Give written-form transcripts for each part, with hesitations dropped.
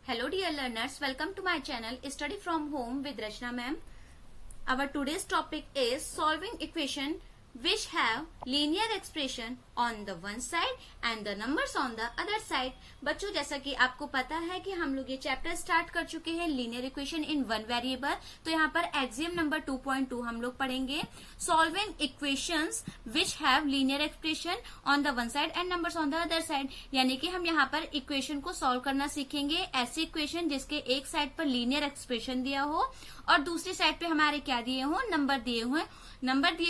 Hello dear learners, welcome to my channel Study from Home with Rachna ma'am. Our today's topic is solving equation which have linear expression on the one side and the numbers on the other side. बच्चों जैसा कि आपको पता है कि हम लोग ये चैप्टर स्टार्ट कर चुके हैं linear equation in one variable. तो यहाँ पर एक्सियम नंबर 2.2 हम लोग पढ़ेंगे solving equations which have linear expression on the one side and numbers on the other side. यानी कि हम यहाँ पर इक्वेशन को सॉल्व करना सीखेंगे, ऐसी इक्वेशन जिसके एक साइड पर लीनियर एक्सप्रेशन दिया हो और दूसरी साइड पे हमारे क्या दिए हो, नंबर दिए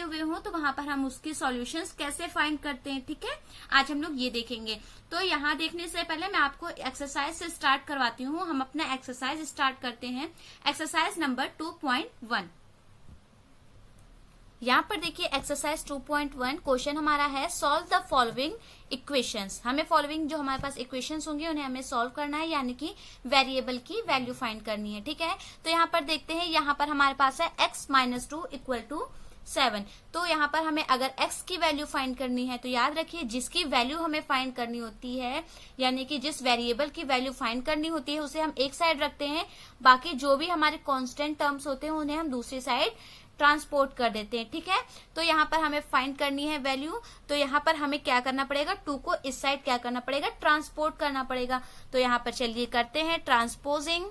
हुए हो, तो वहां पर हम उसके सॉल्यूशंस कैसे फाइंड करते हैं। ठीक है, आज हम लोग ये देखेंगे। तो यहाँ देखने से पहले मैं आपको एक्सरसाइज से स्टार्ट करवाती हूँ। हम अपना एक्सरसाइज स्टार्ट करते हैं। Exercise number 2.1। यहाँ पर देखिए एक्सरसाइज 2.1 क्वेश्चन हमारा है सॉल्व द फॉलोइंग इक्वेशंस। हमें फॉलोइंग जो हमारे पास इक्वेशंस होंगे उन्हें हमें सॉल्व करना है, यानी कि वेरिएबल की वैल्यू फाइंड करनी है। ठीक है, तो यहाँ पर देखते हैं, यहाँ पर हमारे पास है x-2 इक्वल टू 7। तो यहाँ पर हमें अगर x की वैल्यू फाइंड करनी है तो याद रखिए जिसकी वैल्यू हमें फाइंड करनी होती है, यानी कि जिस वेरिएबल की वैल्यू फाइंड करनी होती है उसे हम एक साइड रखते हैं, बाकी जो भी हमारे कांस्टेंट टर्म्स होते हैं उन्हें हम दूसरी साइड ट्रांसपोर्ट कर देते हैं। ठीक है, तो यहाँ पर हमें फाइंड करनी है वैल्यू। तो यहाँ पर हमें क्या करना पड़ेगा, 2 को इस साइड क्या करना पड़ेगा, ट्रांसपोर्ट करना पड़ेगा। तो यहाँ पर चलिए करते हैं ट्रांसपोजिंग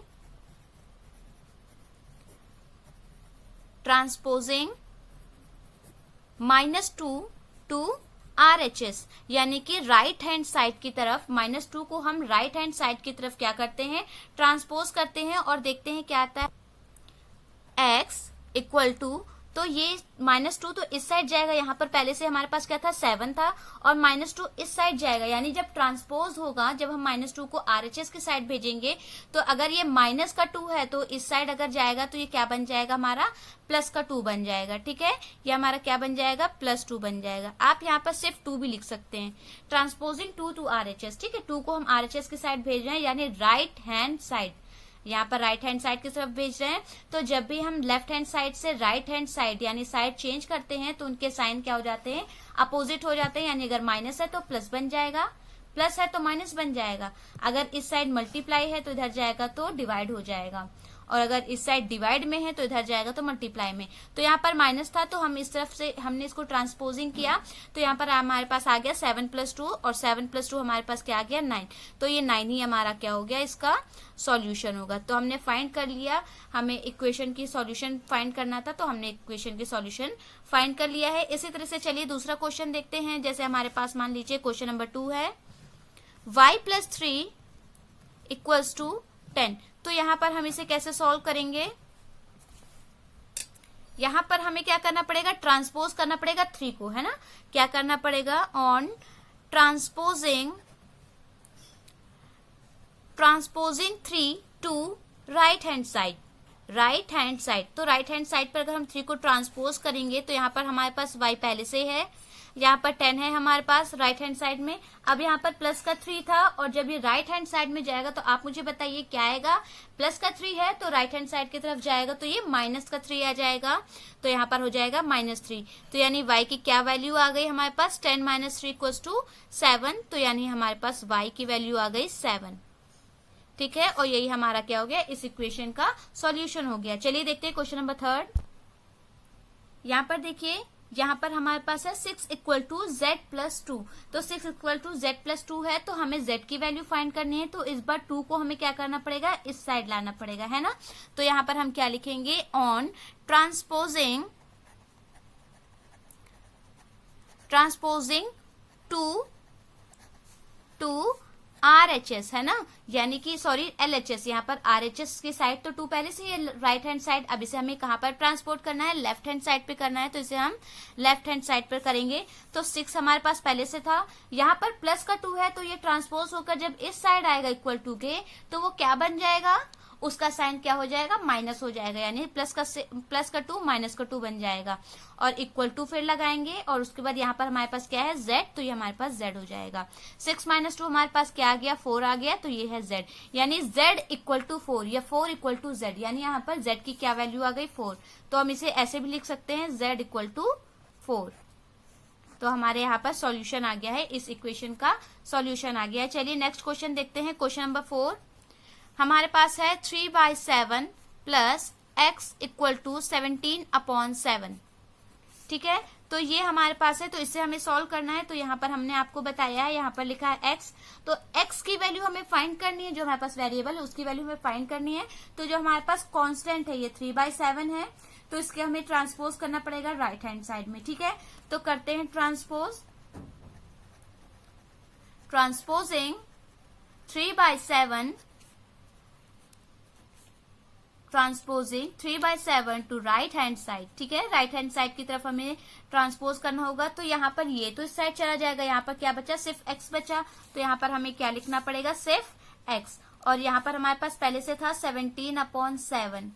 -2 टू RHS, यानी कि राइट हैंड साइड की तरफ -2 को हम राइट हैंड साइड की तरफ क्या करते हैं, ट्रांसपोज करते हैं और देखते हैं क्या आता है। x इक्वल टू, तो ये -2 तो इस साइड जाएगा, यहाँ पर पहले से हमारे पास क्या था, 7 था, और -2 इस साइड जाएगा, यानी जब ट्रांसपोज होगा, जब हम -2 को RHS की साइड भेजेंगे, तो अगर ये -2 है तो इस साइड अगर जाएगा तो ये क्या बन जाएगा, हमारा +2 बन जाएगा। ठीक है, ये हमारा क्या बन जाएगा, +2 बन जाएगा। आप यहाँ पर सिर्फ 2 भी लिख सकते हैं, ट्रांसपोजिंग 2 टू RHS। ठीक है, 2 को हम RHS की साइड भेज रहे हैं, यानी राइट हैंड साइड, यहाँ पर राइट हैंड साइड की तरफ भेज रहे हैं। तो जब भी हम लेफ्ट हैंड साइड से राइट हैंड साइड यानी साइड चेंज करते हैं तो उनके साइन क्या हो जाते हैं, अपोजिट हो जाते हैं। यानी अगर माइनस है तो प्लस बन जाएगा, प्लस है तो माइनस बन जाएगा। अगर इस साइड मल्टीप्लाई है तो इधर जाएगा तो डिवाइड हो जाएगा, और अगर इस साइड डिवाइड में है तो इधर जाएगा तो मल्टीप्लाई में। तो यहाँ पर माइनस था तो हम इस तरफ से हमने इसको ट्रांसपोजिंग किया, तो यहाँ पर हमारे पास आ गया 7 + 2, और 7 + 2 हमारे पास क्या आ गया, 9। तो ये 9 ही हमारा क्या हो गया, इसका सॉल्यूशन होगा। तो हमने फाइंड कर लिया, हमें इक्वेशन की सॉल्यूशन फाइंड करना था, तो हमने इक्वेशन की सॉल्यूशन फाइंड कर लिया है। इसी तरह से चलिए दूसरा क्वेश्चन देखते हैं। जैसे हमारे पास मान लीजिए क्वेश्चन नंबर 2 है y + 3 = 10। तो यहाँ पर हम इसे कैसे सॉल्व करेंगे, यहाँ पर हमें क्या करना पड़ेगा, ट्रांसपोज करना पड़ेगा 3 को, है ना। क्या करना पड़ेगा, on transposing 3 to right hand side. तो राइट हैंड साइड पर अगर हम 3 को ट्रांसपोज करेंगे तो यहाँ पर हमारे पास y पहले से है, यहाँ पर 10 है हमारे पास राइट हैंड साइड में। अब यहाँ पर प्लस का 3 था, और जब ये राइट हैंड साइड में जाएगा तो आप मुझे बताइए क्या आएगा, प्लस का 3 है तो राइट हैंड साइड की तरफ जाएगा तो ये माइनस का 3 आ जाएगा, तो यहाँ पर हो जाएगा -3। तो यानी y की क्या वैल्यू आ गई हमारे पास, 10 - 3 = 7। तो यानी हमारे पास y की वैल्यू आ गई 7। ठीक है, और यही हमारा क्या हो गया, इस इक्वेशन का सॉल्यूशन हो गया। चलिए देखते हैं क्वेश्चन नंबर 3। यहाँ पर देखिए, यहाँ पर हमारे पास है 6 = z + 2। तो 6 = z + 2 है, तो हमें z की वैल्यू फाइंड करनी है। तो इस बार 2 को हमें क्या करना पड़ेगा, इस साइड लाना पड़ेगा, है ना। तो यहाँ पर हम क्या लिखेंगे, ऑन ट्रांसपोजिंग 2 टू RHS, है ना, यानी कि सॉरी LHS। यहाँ पर RHS की साइड तो 2 पहले से ही राइट हैंड साइड, अब इसे हमें कहाँ पर ट्रांसपोर्ट करना है, लेफ्ट हैंड साइड पे करना है, तो इसे हम लेफ्ट हैंड साइड पर करेंगे। तो 6 हमारे पास पहले से था, यहाँ पर प्लस का 2 है, तो ये ट्रांसपोज होकर जब इस साइड आएगा =2 के, तो वो क्या बन जाएगा, उसका साइन क्या हो जाएगा, माइनस हो जाएगा, यानी प्लस का 2 माइनस का 2 बन जाएगा, और = फिर लगाएंगे, और उसके बाद यहाँ पर हमारे पास क्या है, z, तो ये हमारे पास z हो जाएगा। 6 - 2 हमारे पास क्या आ गया, 4 आ गया, तो ये है z, यानी z = 4 या 4 = z, यानी यहाँ पर z की क्या वैल्यू आ गई, 4। तो हम इसे ऐसे भी लिख सकते हैं, z = 4। तो हमारे यहाँ पर सॉल्यूशन आ गया है, इस इक्वेशन का सॉल्यूशन आ गया है। चलिए नेक्स्ट क्वेश्चन देखते हैं, क्वेश्चन नंबर 4। हमारे पास है 3/7 प्लस x इक्वल टू 17/7। ठीक है, तो ये हमारे पास है, तो इससे हमें सॉल्व करना है। तो यहाँ पर हमने आपको बताया है, यहाँ पर लिखा है x, तो x की वैल्यू हमें फाइंड करनी है, जो हमारे पास वेरिएबल है उसकी वैल्यू हमें फाइंड करनी है। तो जो हमारे पास कांस्टेंट है ये 3/7 है, तो इसके हमें ट्रांसपोज करना पड़ेगा राइट हैंड साइड में। ठीक है, तो करते हैं transposing 3/7 to right hand side. ठीक है, राइट हैंड साइड की तरफ हमें ट्रांसपोज करना होगा। तो यहाँ पर ये तो इस साइड चला जाएगा, यहाँ पर क्या बचा, सिर्फ x बचा। तो यहाँ पर हमें क्या लिखना पड़ेगा, सिर्फ x। और यहाँ पर हमारे पास पहले से था 17/7,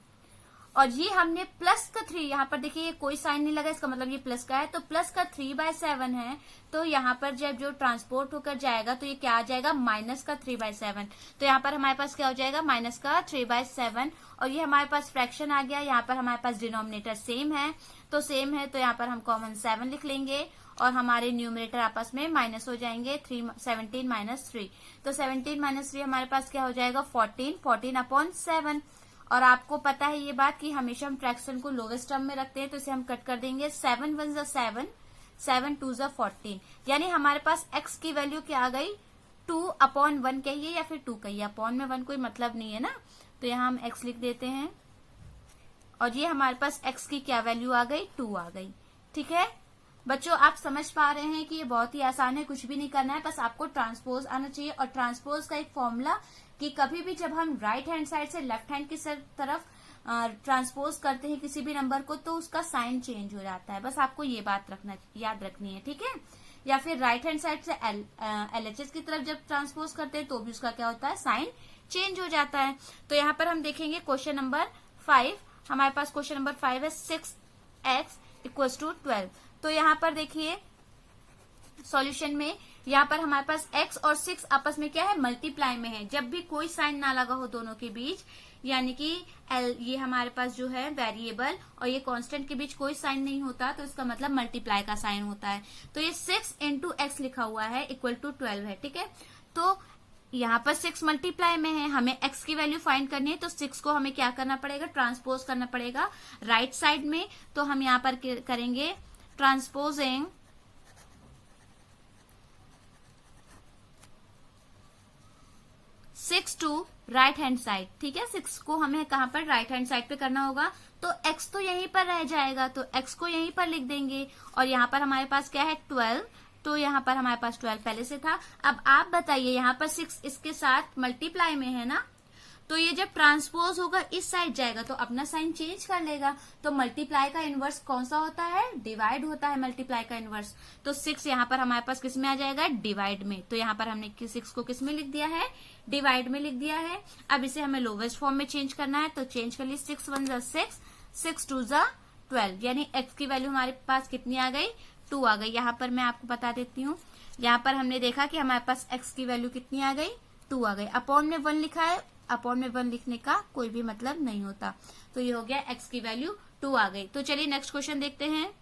और ये हमने प्लस का 3, यहाँ पर देखिए ये कोई साइन नहीं लगा, इसका मतलब ये प्लस का है, तो प्लस का 3/7 है। तो यहाँ पर जब जो ट्रांसपोर्ट होकर जाएगा तो ये क्या आ जाएगा, माइनस का 3/7। तो यहाँ पर हमारे पास क्या हो जाएगा, माइनस का 3/7। और ये हमारे पास फ्रैक्शन आ गया, यहाँ पर हमारे पास डिनोमिनेटर सेम है, तो सेम है, तो यहाँ पर हम कॉमन 7 लिख लेंगे, और हमारे न्यूमरेटर आपस में माइनस हो जाएंगे। 17 - 3, तो 17 - 3 हमारे पास क्या हो जाएगा, 14/7। और आपको पता है ये बात कि हमेशा हम फ्रैक्शन को लोवेस्ट टर्म में रखते हैं, तो इसे हम कट कर देंगे। 7 1 = 7, 7 2 = 14, यानी हमारे पास x की वैल्यू क्या आ गई, 2/1 कहिए या फिर 2 कहिए, अपॉन में 1 कोई मतलब नहीं है ना, तो यहाँ हम x लिख देते हैं। और ये हमारे पास x की क्या वैल्यू आ गई, 2 आ गई। ठीक है बच्चों, आप समझ पा रहे हैं कि ये बहुत ही आसान है, कुछ भी नहीं करना है, बस आपको ट्रांसपोज आना चाहिए। और ट्रांसपोज का एक फॉर्मूला कि कभी भी जब हम राइट हैंड साइड से लेफ्ट हैंड की तरफ ट्रांसपोज करते हैं किसी भी नंबर को, तो उसका साइन चेंज हो जाता है। बस आपको ये बात याद रखनी है। ठीक है, या फिर राइट हैंड साइड से LHS की तरफ जब ट्रांसपोज करते हैं तो भी उसका क्या होता है, साइन चेंज हो जाता है। तो यहाँ पर हम देखेंगे क्वेश्चन नंबर 5, हमारे पास क्वेश्चन नंबर 5 है 6x = 12। तो यहाँ पर देखिए सॉल्यूशन में, यहाँ पर हमारे पास x और 6 आपस में क्या है, मल्टीप्लाई में है। जब भी कोई साइन ना लगा हो दोनों के बीच, यानी कि ये हमारे पास जो है वेरिएबल और ये कांस्टेंट के बीच कोई साइन नहीं होता, तो इसका मतलब मल्टीप्लाई का साइन होता है। तो ये 6 × x लिखा हुआ है इक्वल टू 12 है। ठीक है, तो यहाँ पर 6 मल्टीप्लाई में है, हमें x की वैल्यू फाइंड करनी है, तो 6 को हमें क्या करना पड़ेगा, ट्रांसपोज करना पड़ेगा राइट साइड में। तो हम यहाँ पर करेंगे transposing 6 to right hand side. ठीक है, 6 को हमें कहां पर, राइट हैंड साइड पे करना होगा। तो x तो यहीं पर रह जाएगा, तो x को यहीं पर लिख देंगे। और यहाँ पर हमारे पास क्या है, 12, तो यहाँ पर हमारे पास 12 पहले से था। अब आप बताइए, यहाँ पर 6 इसके साथ मल्टीप्लाई में है ना, तो ये जब ट्रांसपोज होगा इस साइड जाएगा तो अपना साइन चेंज कर लेगा। तो मल्टीप्लाई का इनवर्स कौन सा होता है, डिवाइड होता है मल्टीप्लाई का इनवर्स। तो 6 यहाँ पर हमारे पास किस में आ जाएगा, डिवाइड में। तो यहाँ पर हमने 6 को किस में लिख दिया है, डिवाइड में लिख दिया है। अब इसे हमें लोवेस्ट फॉर्म में चेंज करना है, तो चेंज कर लिए। 6 1 = 6, 6 2 = 12, यानी x की वैल्यू हमारे पास कितनी आ गई, 2 आ गई। यहाँ पर मैं आपको बता देती हूँ, यहाँ पर हमने देखा कि हमारे पास x की वैल्यू कितनी आ गई, 2 आ गई। अपॉन में 1 लिखा है, अपॉन में 1 लिखने का कोई भी मतलब नहीं होता। तो ये हो गया x की वैल्यू 2 आ गई। तो चलिए नेक्स्ट क्वेश्चन देखते हैं।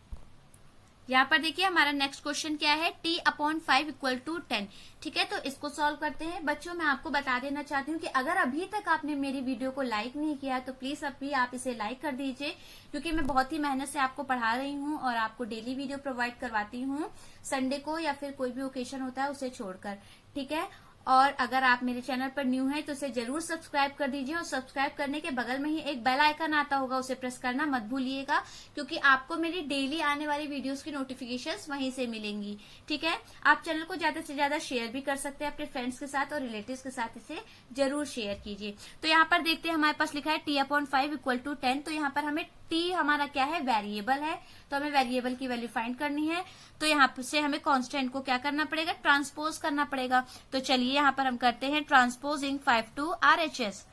यहाँ पर देखिए हमारा नेक्स्ट क्वेश्चन क्या है, t/5 = 10। ठीक है, तो इसको सॉल्व करते हैं। बच्चों मैं आपको बता देना चाहती हूँ कि अगर अभी तक आपने मेरी वीडियो को लाइक नहीं किया तो प्लीज अभी आप इसे लाइक कर दीजिए, क्योंकि मैं बहुत ही मेहनत से आपको पढ़ा रही हूँ और आपको डेली वीडियो प्रोवाइड करवाती हूँ, संडे को या फिर कोई भी ओकेजन होता है उसे छोड़कर। ठीक है, और अगर आप मेरे चैनल पर न्यू हैं तो उसे जरूर सब्सक्राइब कर दीजिए, और सब्सक्राइब करने के बगल में ही एक बेल आइकन आता होगा, उसे प्रेस करना मत भूलिएगा, क्योंकि आपको मेरी डेली आने वाली वीडियोस की नोटिफिकेशंस वहीं से मिलेंगी। ठीक है, आप चैनल को ज्यादा से ज्यादा शेयर भी कर सकते हैं अपने फ्रेंड्स के साथ और रिलेटिव्स के साथ, इसे जरूर शेयर कीजिए। तो यहाँ पर देखते हैं, हमारे पास लिखा है t/5 = 10। तो यहाँ पर हमें t हमारा क्या है, वेरिएबल है, तो हमें वेरिएबल की वैल्यू फाइंड करनी है। तो यहाँ से हमें कांस्टेंट को क्या करना पड़ेगा, ट्रांसपोज करना पड़ेगा। तो चलिए यहाँ पर हम करते हैं transposing 5 to RHS,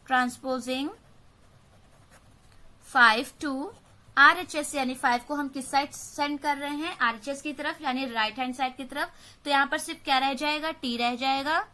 transposing 5 to RHS, यानी 5 को हम किस साइड सेंड कर रहे हैं, RHS की तरफ, यानी राइट हैंड साइड की तरफ। तो यहाँ पर सिर्फ क्या रह जाएगा, t रह जाएगा।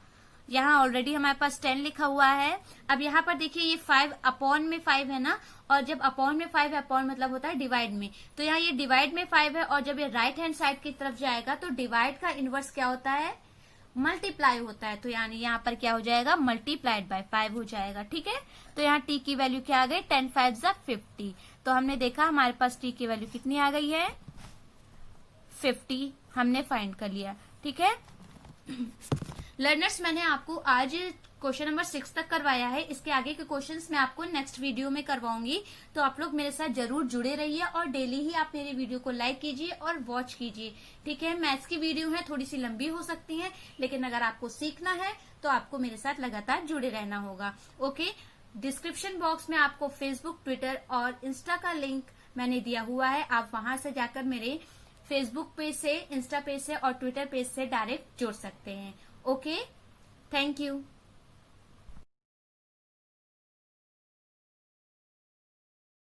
यहाँ ऑलरेडी हमारे पास 10 लिखा हुआ है। अब यहाँ पर देखिए ये 5 अपॉन में 5 है ना, और जब अपॉन में 5 है, अपॉन मतलब होता है डिवाइड में, तो यहाँ ये डिवाइड में 5 है, और जब ये राइट हैंड साइड की तरफ जाएगा तो डिवाइड का इनवर्स क्या होता है, मल्टीप्लाई होता है, तो यानी यहाँ पर क्या हो जाएगा, मल्टीप्लाइड बाय 5 हो जाएगा। ठीक है, तो यहाँ t की वैल्यू क्या आ गई, 10 5 50। तो हमने देखा हमारे पास t की वैल्यू कितनी आ गई है, 50 हमने फाइंड कर लिया। ठीक है लर्नर्स, मैंने आपको आज क्वेश्चन नंबर 6 तक करवाया है। इसके आगे के क्वेश्चंस मैं आपको नेक्स्ट वीडियो में करवाऊंगी, तो आप लोग मेरे साथ जरूर जुड़े रहिए और डेली ही आप मेरे वीडियो को लाइक कीजिए और वॉच कीजिए। ठीक है, मैथ्स की वीडियो है, थोड़ी सी लंबी हो सकती है, लेकिन अगर आपको सीखना है तो आपको मेरे साथ लगातार जुड़े रहना होगा। ओके, डिस्क्रिप्शन बॉक्स में आपको फेसबुक, ट्विटर और इंस्टा का लिंक मैंने दिया हुआ है। आप वहां से जाकर मेरे फेसबुक पेज से, इंस्टा पेज से और ट्विटर पेज से डायरेक्ट जुड़ सकते हैं। Okay, thank you.